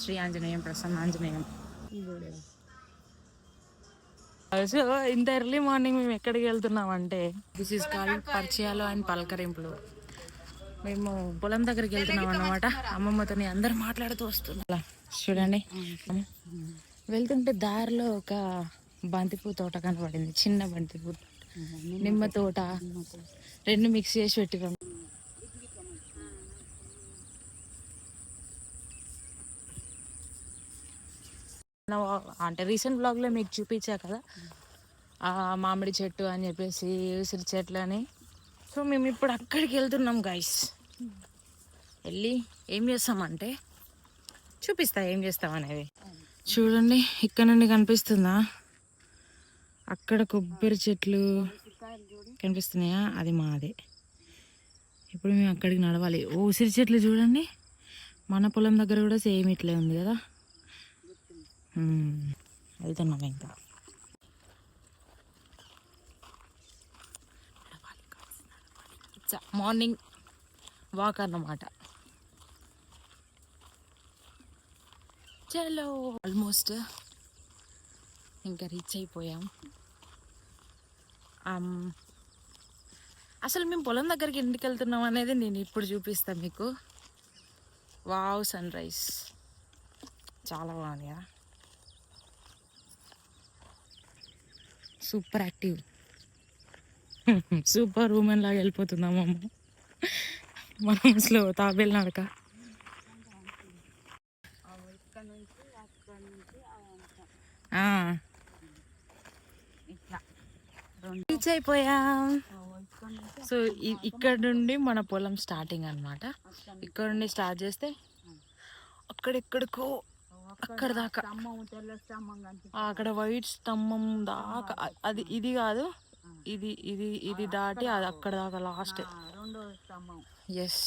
Shri Anjaneyam ప్రసన్నాంజనేయం. So ఇంత early morning మేము ఎక్కడికి వెళ్తున్నామంటే దిస్ ఈస్ కాల్డ్ పరిచయాలు అండ్ పలకరింపులు. మేము పొలం దగ్గరికి వెళ్తున్నాం అన్నమాట. అమ్మమ్మతోని అందరు మాట్లాడుతూ వస్తుంది. చూడండి, వెళ్తుంటే దారిలో ఒక బంతిపూ తోట కనబడింది. చిన్న బంతిపూ, నిమ్మ తోట, రెండు మిక్స్ చేసి పెట్టినాం. అంటే రీసెంట్ బ్లాగ్లో మీకు చూపించా కదా, మామిడి చెట్టు అని చెప్పేసి, ఉసిరి చెట్లు అని. సో మేము ఇప్పుడు అక్కడికి వెళ్తున్నాం గైస్. వెళ్ళి ఏం చేస్తామంటే చూపిస్తా ఏం చేస్తాం అనేది. చూడండి, ఇక్కడ నుండి కనిపిస్తుందా, అక్కడ కొబ్బరి చెట్లు కనిపిస్తున్నాయా, అది మాదే. ఇప్పుడు మేము అక్కడికి నడవాలి. ఉసిరి చెట్లు చూడండి, మన పొలం దగ్గర కూడా సేమ్ ఇట్లే ఉంది కదా. వెళ్తున్నాం ఇంకా. మార్నింగ్ వాక్ అన్నమాట. చలో ఆల్మోస్ట్ ఇంకా రీచ్ అయిపోయాం. అసలు మేము పొలం దగ్గరికి ఎందుకు వెళ్తున్నాం అనేది నేను ఇప్పుడు చూపిస్తాను మీకు. వావ్, సన్ రైజ్ చాలా బాగుంది కదా, సూపర్ యాక్టివ్, సూపర్ ఉమెన్ లాగా వెళ్ళిపోతున్నాం అమ్మ. మనం స్లో తాబేలు నడక. రీచ్ అయిపోయాం. సో ఇక్కడ నుండి మన పొలం స్టార్టింగ్ అనమాట. ఇక్కడ నుండి స్టార్ట్ చేస్తే అక్కడెక్కడికో అక్కడ దాకా, అక్కడ వైట్ స్తంభం దాకా, అది ఇది కాదు, ఇది ఇది ఇది దాటి అది అక్కడ దాకా లాస్ట్. ఎస్,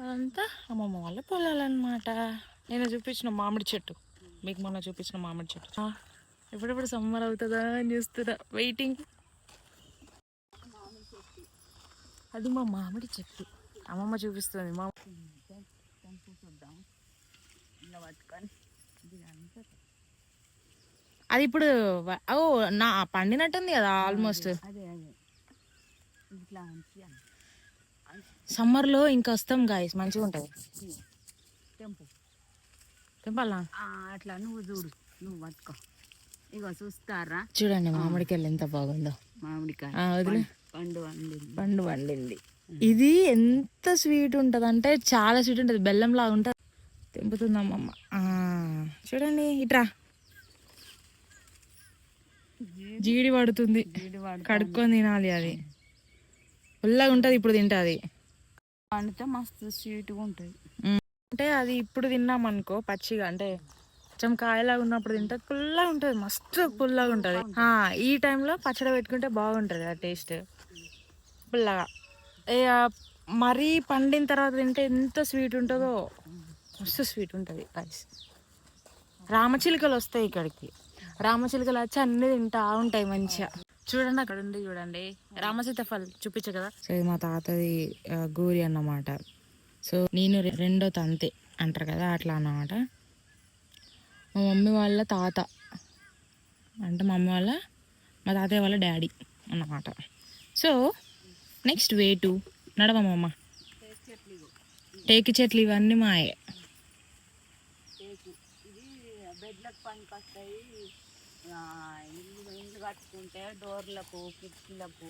అదంతా అమ్మమ్మ వాళ్ళ పొలాలన్నమాట. నేను చూపించిన మామిడి చెట్టు, మీకు మొన్న చూపించిన మామిడి చెట్టు. ఎప్పుడెప్పుడు సమ్మర్ అవుతుందా అని చూస్తున్నా, వెయిటింగ్. అది మా మామిడి చెట్టు, అమ్మమ్మ చూపిస్తుంది. మా అది ఇప్పుడు నా పండినట్టుంది కదా ఆల్మోస్ట్. సమ్మర్లో ఇంకా వస్తాం గాయస్, మంచిగా ఉంటుంది. తెంపాలా అట్లా, నువ్వు చూడు, నువ్వు పట్టుకో. ఇగో చూస్తారా, చూడండి మామిడికాయలు ఎంత బాగుందో. మామిడికాయ పండు వండింది. ఇది ఎంత స్వీట్ ఉంటుంది అంటే చాలా స్వీట్ ఉంటుంది, బెల్లం లాగా ఉంటుంది. తెంపుతుందమ్మమ్మ. చూడండి, ఇట్రా జీడి పడుతుంది, కడుక్కొని తినాలి. అది పుల్లగా ఉంటుంది, ఇప్పుడు తింటుంది. పండితే మస్తు స్వీట్గా ఉంటుంది. అంటే అది ఇప్పుడు తిన్నాం అనుకో పచ్చిగా, అంటే కొంచెం కాయలాగా ఉన్నప్పుడు తింటే పుల్లగా ఉంటుంది, మస్తు పుల్లగా ఉంటుంది. ఈ టైంలో పచ్చడి పెట్టుకుంటే బాగుంటుంది ఆ టేస్ట్, పుల్లగా. మరీ పండిన తర్వాత తింటే ఎంత స్వీట్ ఉంటుందో, మస్తు స్వీట్ ఉంటుంది. రామచిలుకలు వస్తాయి ఇక్కడికి, రామచిలుకలు వచ్చి అన్ని తింటా ఉంటాయి మంచిగా. చూడండి అక్కడ ఉంది, చూడండి రామసీతఫల్ చూపించు కదా. సో ఇది మా తాతది గోరి అన్నమాట. సో నేను రెండో తంతే అంటారు కదా, అట్లా అన్నమాట. మా మమ్మీ వాళ్ళ తాత అంటే మా తాతయ్య వాళ్ళ డాడీ అన్నమాట. సో నెక్స్ట్ వేటు నడవమ్మమ్మ. టేకి చెట్లు ఇవన్నీ మాయే. ఇల్లు కట్టుకుంటే డోర్లకు, కిటికీలకు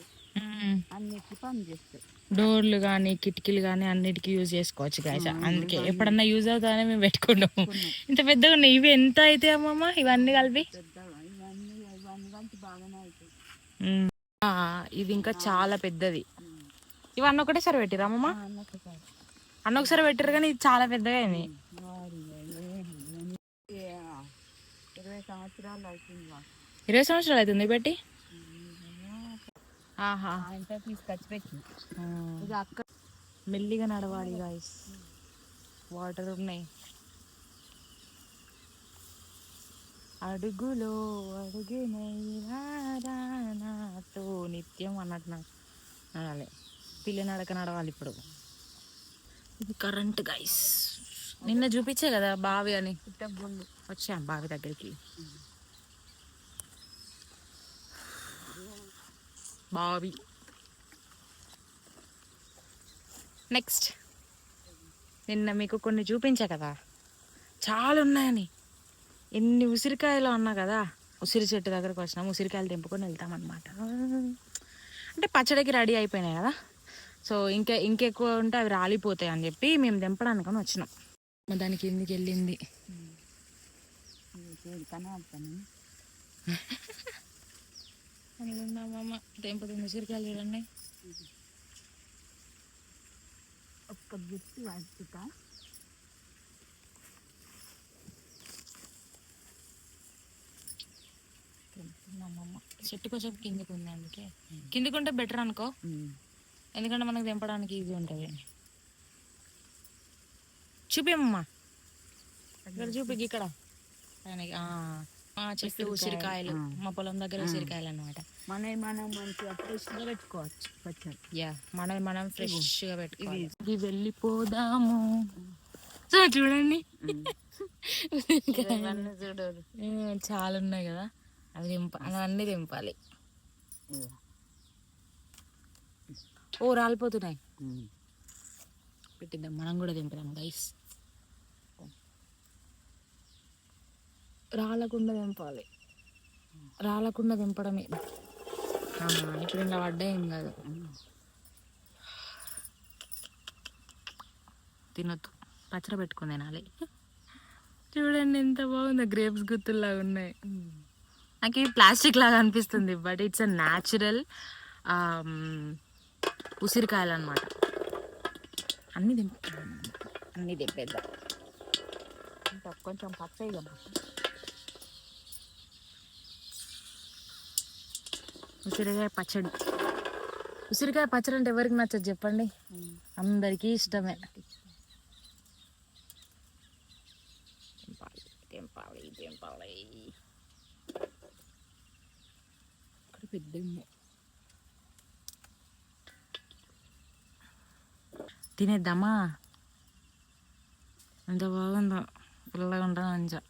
అన్నిటికీ పని చేస్తాయి. డోర్లు కానీ కిటికీలు కానీ అన్నిటికీ యూజ్ చేసుకోవచ్చు గాయస్. అందుకే ఎప్పుడన్నా యూజ్ అవుతానే మేము పెట్టుకున్నాము. ఇంత పెద్దగా ఉన్నాయి ఇవి. ఎంత అయితే అమ్మమ్మ ఇవన్నీ కలిపి? ఇది ఇంకా చాలా పెద్దది. ఇవన్నీ ఒకటేసారి పెట్టిరా అమ్మమ్మ? అన్న ఒకసారి పెట్టారు కానీ ఇది చాలా పెద్దగా అయింది. 20 సంవత్సరాలు అవుతుంది పెట్టి. తీసుకొచ్చి పెట్టి అక్కడ మెల్లిగా నడవాలి గాయస్, వాటర్ ఉన్నాయి. అడుగులో అడుగునైనాతో నిత్యం అన్నట్టు నడాలి, పిల్ల నడక నడవాలి. ఇప్పుడు ఇది కరెంట్ గాయస్, నిన్న చూపించే కదా బావి అని. పుట్టగొల్లు వచ్చాం బావి దగ్గరికి. బావి నెక్స్ట్ నిన్న మీకు కొన్ని చూపించా కదా, చాలా ఉన్నాయని. ఎన్ని ఉసిరికాయలు అన్నా కదా, ఉసిరి చెట్టు దగ్గరకు వచ్చినాం, ఉసిరికాయలు తెంపుకొని వెళ్తామన్నమాట. అంటే పచ్చడికి రెడీ అయిపోయినాయి కదా, సో ఇంకెక్కువ ఉంటే అవి రాలిపోతాయి అని చెప్పి మేము తెంపడానికని వచ్చినాం. దానికి ఎందుకు వెళ్ళింది అనుకున్నామమ్మ. తెంపుతుంది ఉసిరికాయలు చూడండి. ఒక్క గుర్తు వాడుతా తెంపుతున్నామమ్మ. చెట్టు కొంచెం కిందకు ఉంది, అందుకే కిందకు ఉంటే బెటర్ అనుకో, ఎందుకంటే మనకు తెంపడానికి ఈజీ ఉంటుంది. చూపేమమ్మా, ఇక్కడ చూపి, ఇక్కడ మా చెట్టు ఉసిరికాయలు, మా పొలం దగ్గర ఉసిరికాయలు అనమాట. మనం మంచిగా ఫ్రెష్గా పెట్టుకోవచ్చు పచ్చడి. యా, మనం ఫ్రెష్గా పెట్టుకోవాలి. ఇది వెళ్ళిపోదాము. సో చూడండి, చాలా ఉన్నాయి కదా, అవి అన్నీ తెంపాలి. ఓ రాలిపోతున్నాయి, పెట్టిద్దాం, మనం కూడా తెంపుదాం గైస్. రాలకుండా తెంపాలి, రాలకుండా తెంపడమే. ఇప్పుడు ఇలా పడ్డా ఏం కాదు, తినొద్దు, పచ్చడి పెట్టుకుని తినాలి. చూడండి ఎంత బాగుందో, గ్రేప్స్ గుత్తుల్లాగా ఉన్నాయి. నాకు ఇది ప్లాస్టిక్ లాగా అనిపిస్తుంది, బట్ ఇట్స్ అ న్యాచురల్ ఉసిరికాయలు అనమాట. అన్నీ తెంపేద్దాం. కొంచెం పచ్చగా ఉసిరికాయ పచ్చడి. ఉసిరికాయ పచ్చడి అంటే ఎవరికి నచ్చదు చెప్పండి, అందరికీ ఇష్టమే. తెంపాలి ఇక్కడ పెద్ద తినేద్దామా. ఎంత బాగుందో, పిల్లగా ఉంటుంది మంచిగా.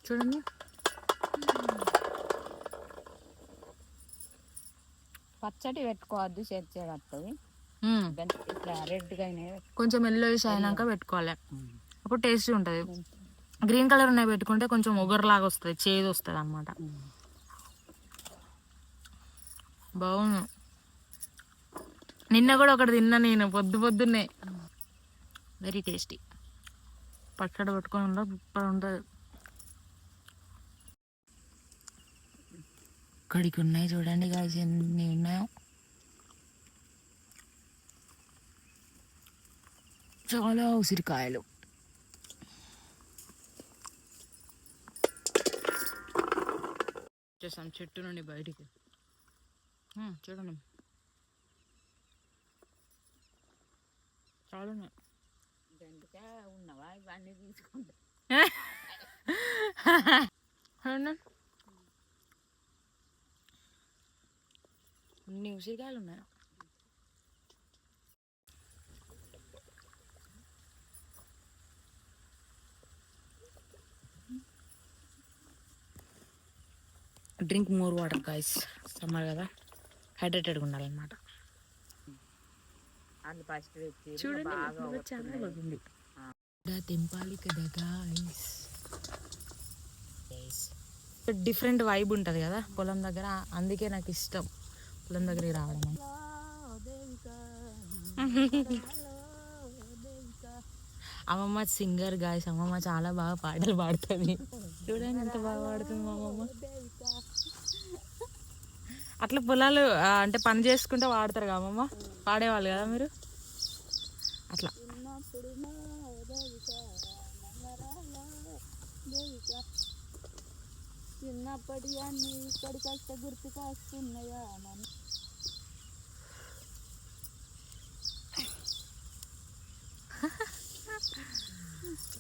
చూడండి, పచ్చడి పెట్టుకోవద్దు, చేర్చేది ఇట్లా రెడ్గా కొంచెం ఎల్లోయిష్ అయినాక పెట్టుకోవాలి, అప్పుడు టేస్టీ ఉంటుంది. గ్రీన్ కలర్ ఉన్నాయి పెట్టుకుంటే కొంచెం ఒగరులాగా వస్తుంది, చేదు వస్తుంది అనమాట. బాగుంది. నిన్న కూడా ఒకటి తిన్నా నేను, పొద్దున్నే. Very tasty. పచ్చడి పెట్టుకొని సూపర్ ఉంటుంది. ఇక్కడికి ఉన్నాయి చూడండి గాయస్, ఎన్ని ఉన్నాయో, చాలా ఉసిరికాయలు. వచ్చేసాం చెట్టు నుండి బయటికి. చూడండి, చాలా ఉన్నాయి. ఉన్నవా ఇవన్నీ తీసుకుంటా. అన్ని ఉసిరికాయలు ఉన్నాయి. Drink more water guys, summer కదా, హైడ్రేటెడ్గా ఉండాలన్నమాట. చూడండి చాలా బాగుంది. తెంపాలి కదా గాయస్. డిఫరెంట్ వైబ్ ఉంటుంది కదా పొలం దగ్గర, అందుకే నాకు ఇష్టం పొలం దగ్గరికి రావడం. అమ్మమ్మ సింగర్ గాయస్, అమ్మమ్మ చాలా బాగా పాటలు పాడుతుంది. చూడండి ఎంత బాగా పాడుతుంది మా అమ్మమ్మ. అట్లా పొలాలు అంటే పని చేసుకుంటే వాడతారు కదా అమ్మమ్మ, పాడేవాళ్ళు కదా మీరు అట్లా. చిన్నప్పటి అన్ని ఇక్కడికి వస్తే గుర్తుకు వస్తున్నాయా నన్ను.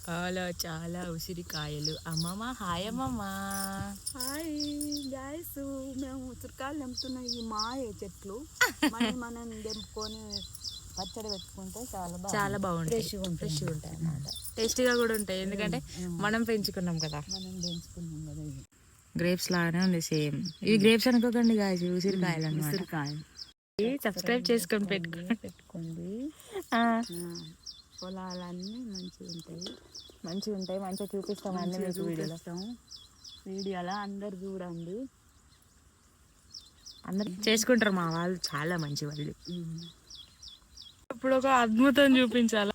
చాలా చాలా ఉసిరికాయలు. అమ్మమ్మ హాయ్ అమ్మమ్మ. హాయ్ గాయస్, మేము ఉసిరికాయలు తెంపుతున్నాం. ఈ మాయ చెట్లు మనం తెంపుకొని పచ్చడి పెట్టుకుంటే చాలా బాగుంటాయి, ఫ్రెష్గా ఉంటాయి అన్నమాట. టేస్టీగా కూడా ఉంటాయి, ఎందుకంటే మనం పెంచుకున్నాం కదా. ఇది గ్రేప్స్ లాగానే ఉంది సేమ్. ఇవి గ్రేప్స్ అనుకోకండి గాయస్, ఉసిరికాయలు అన్నమాట. ఉసిరికాయలు సబ్స్క్రైబ్ చేసుకొని పెట్టుకోండి. పొలాలన్నీ మంచిగా ఉంటాయి, మంచిగా చూపిస్తాం అన్ని మీకు వీడియోలో అందరు చూడండి. అందరు చేసుకుంటారు మా వాళ్ళు, చాలా మంచి వాళ్ళు. ఇప్పుడు ఒక అద్భుతం చూపించాల.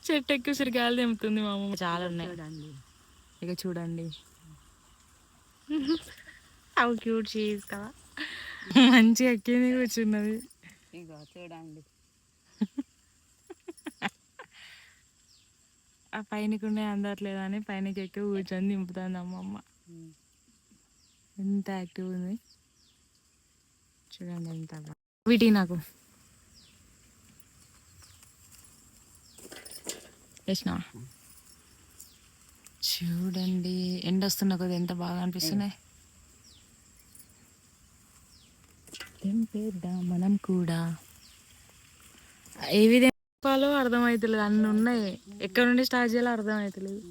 చెట్టు ఎక్కువ ఉసిరికాయలు తెంపుతుంది మా అమ్మ. చాలా ఉన్నాయి చూడండి, ఇక చూడండి. అవి క్యూట్ చీజ్ కదా, మంచిగా ఎక్కింది కూర్చున్నది. ఇగో చూడండి. ఆ పైనకునే అందట్లేదు అని పైనకి ఎక్కువ కూర్చొని దింపుతుంది అమ్మమ్మ. ఎంత యాక్టివ్ ఉంది చూడండి, ఎంత వీటి నాకు వేసిన. చూడండి ఎండ వస్తున్నా కదా, ఎంత బాగా అనిపిస్తున్నాయి. తెంపేద్దాం మనం కూడా. ఏ విధంగా తెంపాలో అర్థమవుతలేదు, అన్నీ ఉన్నాయి. ఎక్కడ నుండి స్టార్ట్ చేయాలో అర్థమవుతలేదు.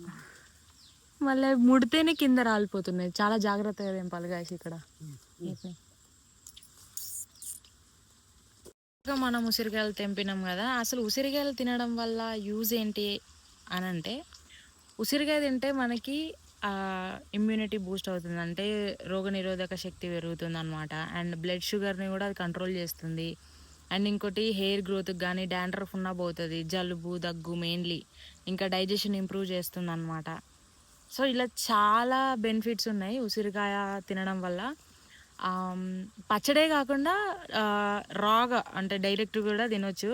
మళ్ళీ ముడితేనే కింద రాలిపోతున్నాయి. చాలా జాగ్రత్తగా తెంపాలి గాయస్ ఇక్కడ. మనం ఉసిరికాయలు తెంపినాం కదా, అసలు ఉసిరికాయలు తినడం వల్ల యూజ్ ఏంటి అని అంటే, ఉసిరికాయ తింటే మనకి ఇమ్యూనిటీ బూస్ట్ అవుతుంది, అంటే రోగనిరోధక శక్తి పెరుగుతుంది అనమాట. అండ్ బ్లడ్ షుగర్ని కూడా అది కంట్రోల్ చేస్తుంది. అండ్ ఇంకోటి హెయిర్ గ్రోత్కి కానీ డాండ్రఫ్ ఉన్నా పోతుంది, జలుబు దగ్గు మెయిన్లీ, ఇంకా డైజెషన్ ఇంప్రూవ్ చేస్తుంది అనమాట. సో ఇలా చాలా బెనిఫిట్స్ ఉన్నాయి ఉసిరికాయ తినడం వల్ల. పచ్చడే కాకుండా రాగా అంటే డైరెక్ట్ కూడా తినొచ్చు.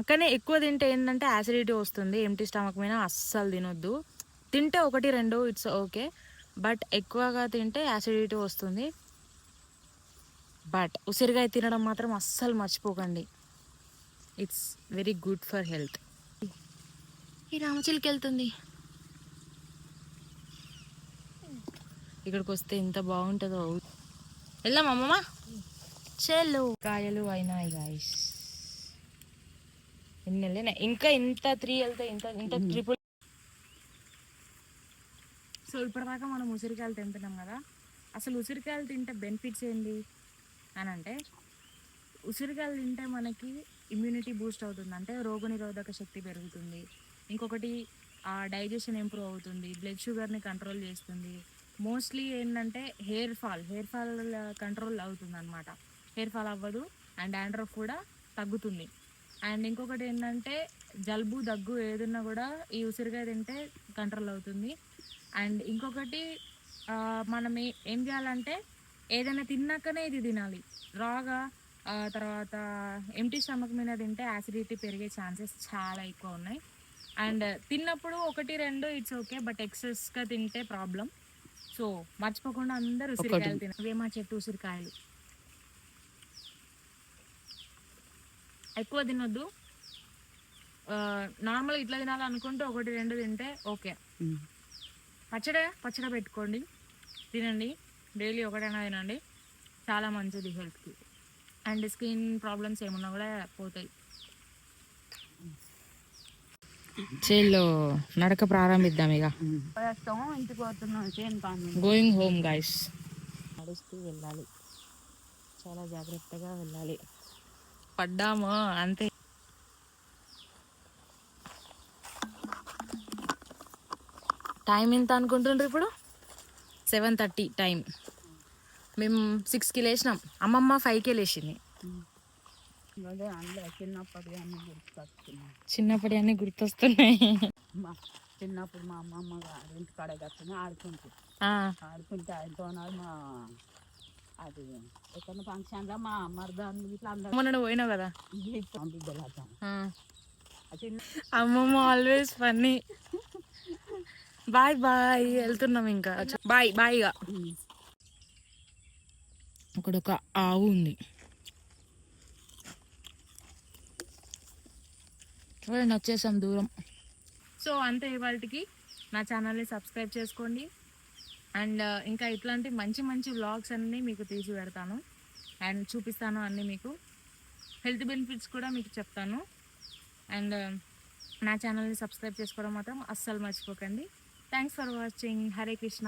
కానీ ఎక్కువ తింటే ఏంటంటే యాసిడిటీ వస్తుంది. ఎంటీ స్టమక్ మీద అస్సలు తినొద్దు. తింటే 1-2 ఇట్స్ ఓకే, బట్ ఎక్కువగా తింటే యాసిడిటీ వస్తుంది. బట్ ఉసిరికాయ తినడం మాత్రం అస్సలు మర్చిపోకండి, it's very good for health. ఈ రామచిలుకి వెళ్తుంది. ఇక్కడికి వస్తే ఎంత బాగుంటుందో. వెళ్దాం అమ్మమ్మ. చెల్లు కాయలు అయినాయి గాయస్, ఎన్ని వెళ్ళినాయి, ఇంకా ఇంత 3 వెళ్తాయి, ఇంత ట్రిపుల్. సో ఇప్పటిదాకా మనం ఉసిరికాయలు తింటున్నాం కదా, అసలు ఉసిరికాయలు తింటే బెనిఫిట్స్ ఏంటి అని అంటే, ఉసిరికాయలు తింటే మనకి ఇమ్యూనిటీ బూస్ట్ అవుతుంది, అంటే రోగనిరోధక శక్తి పెరుగుతుంది. ఇంకొకటి డైజెషన్ ఇంప్రూవ్ అవుతుంది, బ్లడ్ షుగర్ని కంట్రోల్ చేస్తుంది. మోస్ట్లీ ఏంటంటే హెయిర్ ఫాల్ కంట్రోల్ అవుతుంది అనమాట. హెయిర్ ఫాల్ అవ్వదు, అండ్ డాండ్రఫ్ కూడా తగ్గుతుంది. అండ్ ఇంకొకటి ఏంటంటే జలుబు దగ్గు ఏదన్నా కూడా ఈ ఉసిరికాయ తింటే కంట్రోల్ అవుతుంది. అండ్ ఇంకొకటి మనం ఏం చేయాలంటే, ఏదైనా తిన్నాకనే ఇది తినాలి. రాగా తర్వాత ఎంటీ స్టమక్ మీద తింటే యాసిడిటీ పెరిగే ఛాన్సెస్ చాలా ఎక్కువ ఉన్నాయి. అండ్ తిన్నప్పుడు 1-2 ఇట్స్ ఓకే, బట్ ఎక్సెస్గా తింటే ప్రాబ్లం. సో మర్చిపోకుండా అందరూ ఉసిరికాయలు తినాలి. ఇవే మా చెట్టు ఉసిరికాయలు. ఎక్కువ తినొద్దు, నార్మల్గా ఇట్లా తినాలనుకుంటే 1-2 తింటే ఓకే. పచ్చడి పెట్టుకోండి, తినండి, డైలీ ఒకటైనా తినండి, చాలా మంచిది హెల్త్కి. అండ్ స్కిన్ ప్రాబ్లమ్స్ ఏమన్నా కూడా పోతాయి. చేలో నడక ప్రారంభిద్దాం ఇక. ఇంటికి పోతున్నాం, గోయింగ్ హోమ్ గైస్. నడుస్తూ వెళ్ళాలి, చాలా జాగ్రత్తగా వెళ్ళాలి. పడ్డాము అంతే. టైం ఎంత అనుకుంటుండ్రు ఇప్పుడు? 7:30 టైం. మేము 6కి లేచినాం, అమ్మమ్మ 5కే లేచింది. చిన్నప్పటి అన్నీ గుర్తొస్తున్నాయి. చిన్నప్పుడు మా అమ్మమ్మ గారు ఇంటికాడ కట్టుకుని ఆడుకుంటే ఆయనతో అది ఎక్కడ ఫంక్షన్లో మా మరదాన్ని ఇట్లా అందరూ మొన్న నువ్వు పోయినావు కదా బిడ్డలు. అమ్మమ్మ ఆల్వేస్ ఫన్నీ. బాయ్ బాయ్, వెళ్తున్నాం ఇంకా. బాయ్ బాయ్గా. అక్కడ ఒక ఆవు ఉంది చూడండి, వచ్చేసాం దూరం. సో అంతే ఇవాళకి. నా ఛానల్ని సబ్స్క్రైబ్ చేసుకోండి. అండ్ ఇంకా ఇట్లాంటి మంచి మంచి వ్లాగ్స్ అన్నీ మీకు తీసి పెడతాను అండ్ చూపిస్తాను అన్నీ మీకు. హెల్త్ బెనిఫిట్స్ కూడా మీకు చెప్తాను. అండ్ నా ఛానల్ని సబ్స్క్రైబ్ చేసుకోవడం మాత్రం అస్సలు మర్చిపోకండి. Thanks for watching. Hare Krishna.